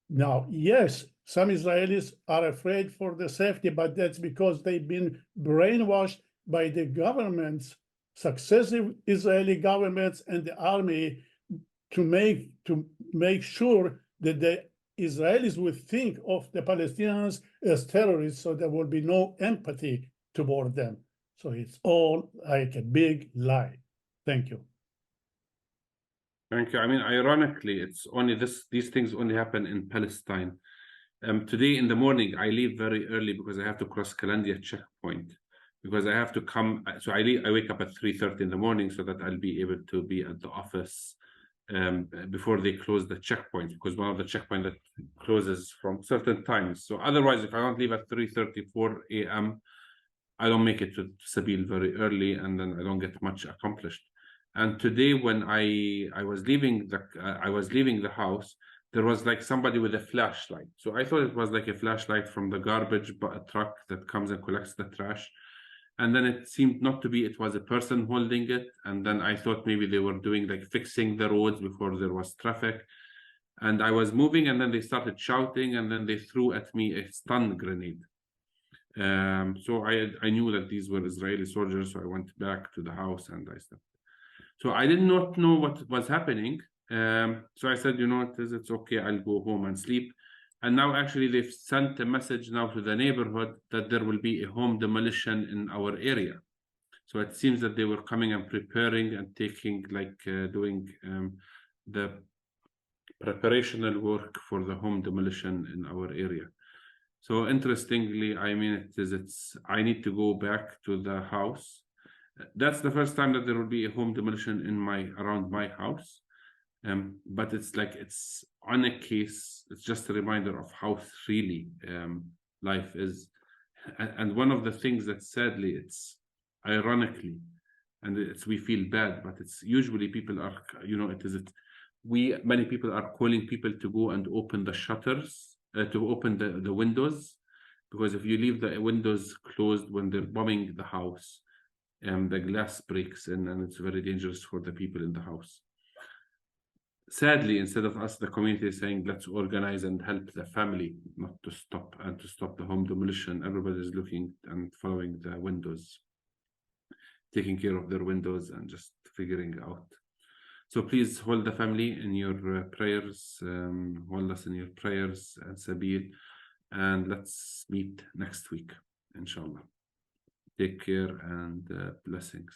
[SPEAKER 13] Now, yes, some Israelis are afraid for their safety, but that's because they've been brainwashed by the governments, successive Israeli governments and the army, to make sure that the Israelis would think of the Palestinians as terrorists, so there will be no empathy toward them. So it's all like a big lie. Thank you.
[SPEAKER 1] Thank you. I mean, ironically, it's only these things only happen in Palestine. Today in the morning, I leave very early because I have to cross Kalandia checkpoint, because I have to come. So I wake up at 3:30 in the morning so that I'll be able to be at the office before they close the checkpoint, because one of the checkpoints that closes from certain times. So otherwise, if I don't leave at 3:34 a.m., I don't make it to Sabil very early, and then I don't get much accomplished. And today, when I was leaving the house, there was like somebody with a flashlight. So I thought it was like a flashlight from the garbage truck that comes and collects the trash. And then it seemed not to be, it was a person holding it. And then I thought maybe they were doing like fixing the roads before there was traffic. And I was moving, and then they started shouting, and then they threw at me a stun grenade. So I knew that these were Israeli soldiers. So I went back to the house and I stopped. So I did not know what was happening. So I said, you know what, it's okay, I'll go home and sleep. And now actually they've sent a message now to the neighborhood that there will be a home demolition in our area. So it seems that they were coming and preparing and taking doing the preparational work for the home demolition in our area. So interestingly, I mean, I need to go back to the house. That's the first time that there will be a home demolition around my house. But it's on a case, it's just a reminder of how really life is. And one of the things that sadly, it's ironically, and we feel bad, but it's usually people are, many people are calling people to go and open the shutters, to open the windows, because if you leave the windows closed when they're bombing the house, the glass breaks in, and it's very dangerous for the people in the house. Sadly, instead of us, the community is saying, let's organize and help the family not to stop the home demolition, everybody is looking and following the windows, taking care of their windows and just figuring out. So please hold the family in your prayers, hold us in your prayers and Sabil, and let's meet next week, inshallah. Take care and blessings.